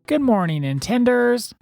Good morning, Intenders.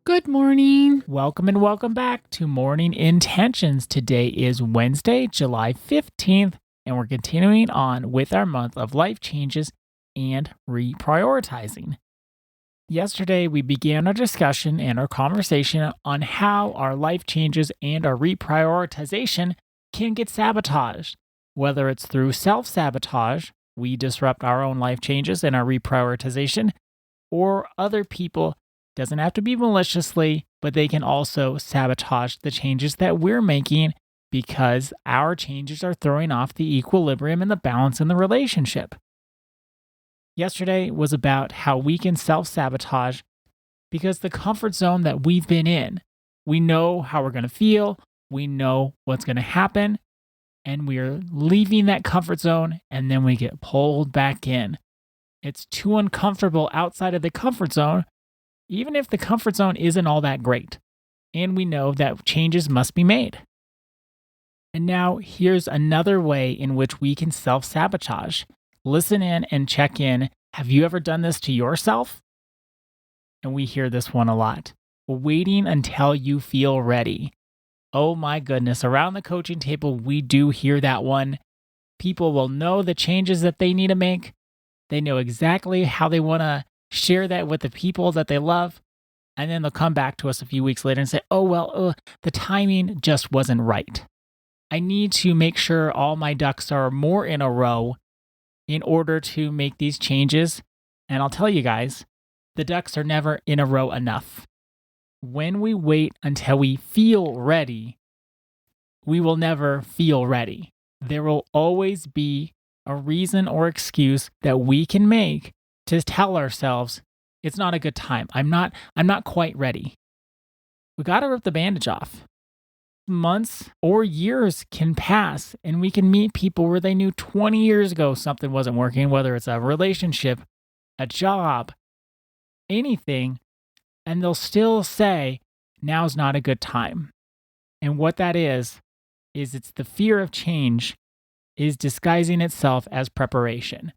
Good morning. Welcome and welcome back to Morning Intentions. Today is Wednesday, July 15th, and we're continuing on with our month of life changes and reprioritizing. Yesterday, we began our discussion and our conversation on how our life changes and our reprioritization can get sabotaged, whether it's through self sabotage, we disrupt our own life changes and our reprioritization, or other people. Doesn't have to be maliciously, but they can also sabotage the changes that we're making because our changes are throwing off the equilibrium and the balance in the relationship. Yesterday was about how we can self sabotage because the comfort zone that we've been in, we know how we're going to feel, we know what's going to happen, and we're leaving that comfort zone and then we get pulled back in. It's too uncomfortable outside of the comfort zone, even if the comfort zone isn't all that great. And we know that changes must be made. And now here's another way in which we can self sabotage. Listen in and check in. Have you ever done this to yourself? And we hear this one a lot. Waiting until you feel ready. Oh my goodness, around the coaching table, we do hear that one. People will know the changes that they need to make. They know exactly how they want to share that with the people that they love. And then they'll come back to us a few weeks later and say, the timing just wasn't right. I need to make sure all my ducks are more in a row in order to make these changes. And I'll tell you guys, the ducks are never in a row enough. When we wait until we feel ready, we will never feel ready. There will always be a reason or excuse that we can make to tell ourselves it's not a good time. I'm not quite ready. We got to rip the bandage off. Months or years can pass and we can meet people where they knew 20 years ago something wasn't working, whether it's a relationship, a job, anything, and they'll still say now's not a good time. And what that is it's the fear of change is disguising itself as preparation.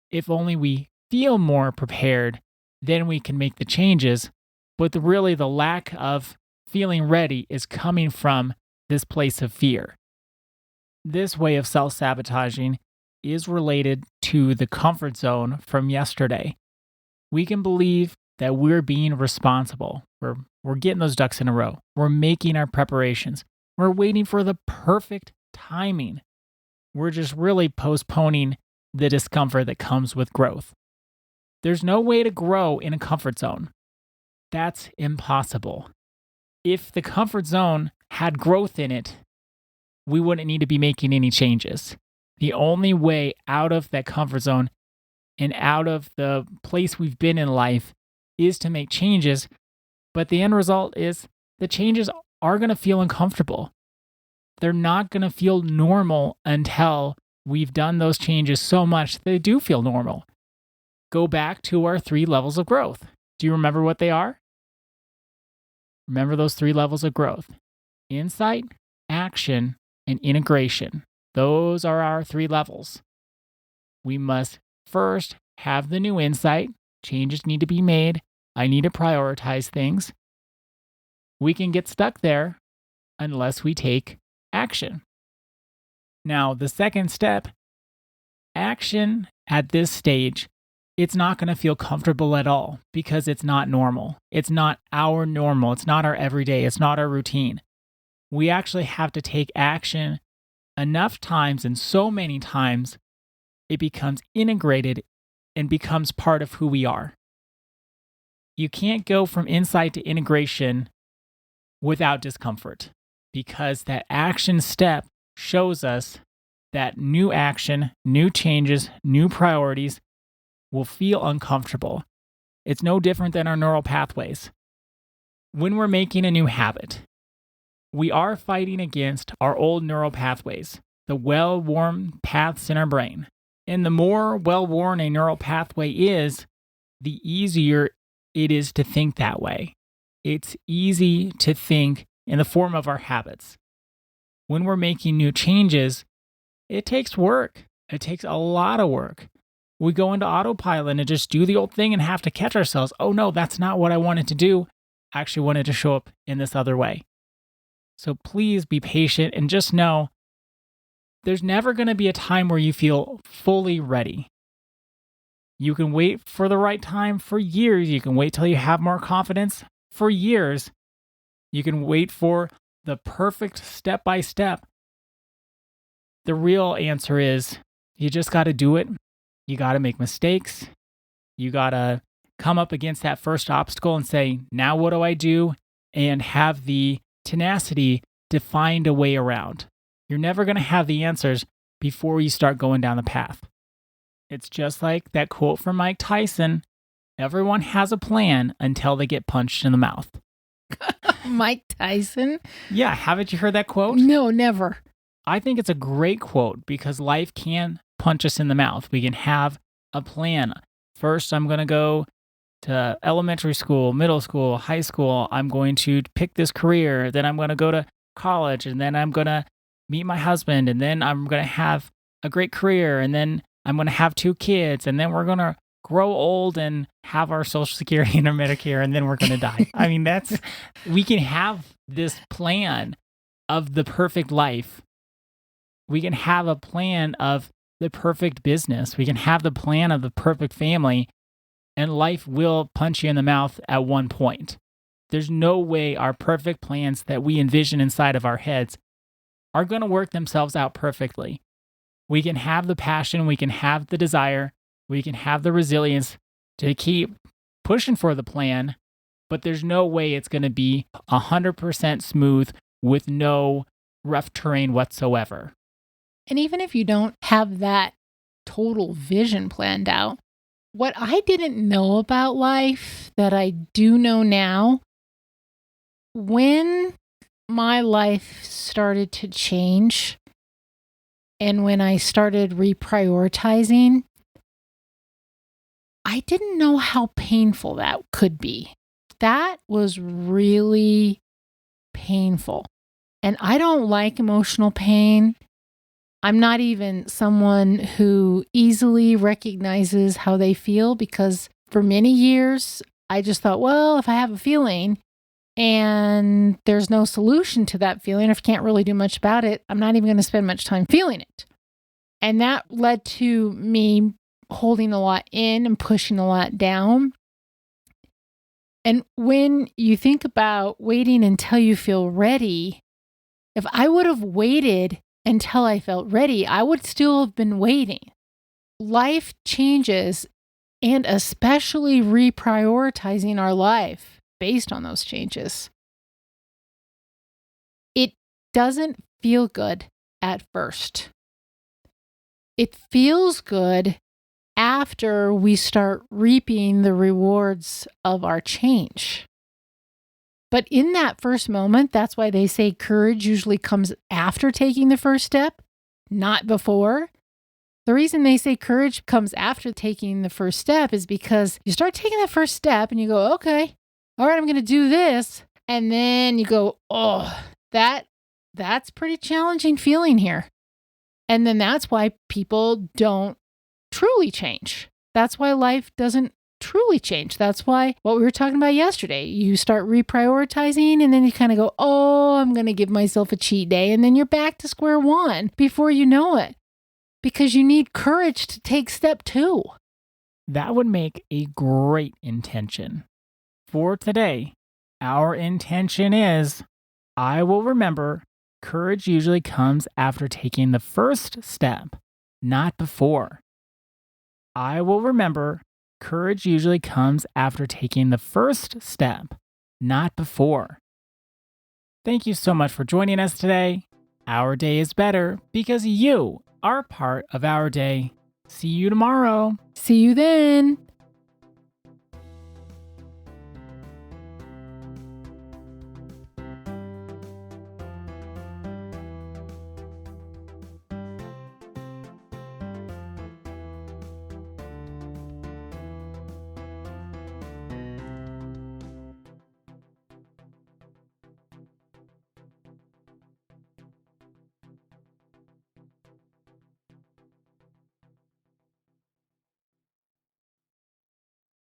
If only we feel more prepared, then we can make the changes. But really, the lack of feeling ready is coming from this place of fear. This way of self sabotaging is related to the comfort zone from yesterday. We can believe that we're being responsible. We're getting those ducks in a row. We're making our preparations. We're waiting for the perfect timing. We're just really postponing the discomfort that comes with growth. There's no way to grow in a comfort zone. That's impossible. If the comfort zone had growth in it, we wouldn't need to be making any changes. The only way out of that comfort zone and out of the place we've been in life is to make changes, but the end result is the changes are going to feel uncomfortable. They're not going to feel normal until we've done those changes so much they do feel normal. Go back to our 3 levels of growth. Do you remember what they are? Remember those 3 levels of growth: insight, action, and integration. Those are our 3 levels. We must first have the new insight. Changes need to be made. I need to prioritize things. We can get stuck there unless we take action. Now, the second step, action at this stage, it's not going to feel comfortable at all because it's not normal. It's not our normal. It's not our everyday. It's not our routine. We actually have to take action enough times, and so many times it becomes integrated and becomes part of who we are. You can't go from insight to integration without discomfort, because that action step shows us that new action, new changes, new priorities will feel uncomfortable. It's no different than our neural pathways. When we're making a new habit, we are fighting against our old neural pathways, the well-worn paths in our brain. And the more well-worn a neural pathway is, the easier it is to think that way. It's easy to think in the form of our habits. When we're making new changes, it takes work. It takes a lot of work. we go into autopilot and just do the old thing and have to catch ourselves. Oh no, that's not what I wanted to do. I actually wanted to show up in this other way. So please be patient and just know there's never going to be a time where you feel fully ready. You can wait for the right time for years. You can wait till you have more confidence for years. You can wait for the perfect step by step. The real answer is you just got to do it. You got to make mistakes. You got to come up against that first obstacle and say, now what do I do? And have the tenacity to find a way around. You're never going to have the answers before you start going down the path. It's just like that quote from Mike Tyson, everyone has a plan until they get punched in the mouth. Mike Tyson? Yeah, haven't you heard that quote? No, never. I think it's a great quote because life can punch us in the mouth. We can have a plan. First, I'm going to go to elementary school, middle school, high school. I'm going to pick this career. Then I'm going to go to college, and then I'm going to meet my husband, and then I'm going to have a great career, and then I'm going to have 2 kids, and then we're going to grow old and have our Social Security and our Medicare, and then we're going to die. I mean, we can have this plan of the perfect life. We can have a plan of the perfect business. We can have the plan of the perfect family, and life will punch you in the mouth at one point. There's no way our perfect plans that we envision inside of our heads are going to work themselves out perfectly. We can have the passion, we can have the desire, we can have the resilience to keep pushing for the plan, but there's no way it's going to be 100% smooth with no rough terrain whatsoever. And even if you don't have that total vision planned out, what I didn't know about life that I do know now, when my life started to change and when I started reprioritizing, I didn't know how painful that could be. That was really painful. And I don't like emotional pain. I'm not even someone who easily recognizes how they feel because for many years, I just thought, well, if I have a feeling and there's no solution to that feeling, or if I can't really do much about it, I'm not even going to spend much time feeling it. And that led to me holding a lot in and pushing a lot down. And when you think about waiting until you feel ready, if I would have waited until I felt ready, I would still have been waiting. Life changes, and especially reprioritizing our life based on those changes. It doesn't feel good at first. It feels good after we start reaping the rewards of our change. But in that first moment, that's why they say courage usually comes after taking the first step, not before. The reason they say courage comes after taking the first step is because you start taking that first step and you go, okay, all right, I'm going to do this. And then you go, oh, that's pretty challenging feeling here. And then that's why people don't truly change. That's why life doesn't truly change. That's why what we were talking about yesterday, you start reprioritizing and then you kind of go, oh, I'm going to give myself a cheat day. And then you're back to square one before you know it because you need courage to take step 2. That would make a great intention. For today, our intention is, I will remember courage usually comes after taking the first step, not before. I will remember courage usually comes after taking the first step, not before. Thank you so much for joining us today. Our day is better because you are part of our day. See you tomorrow. See you then.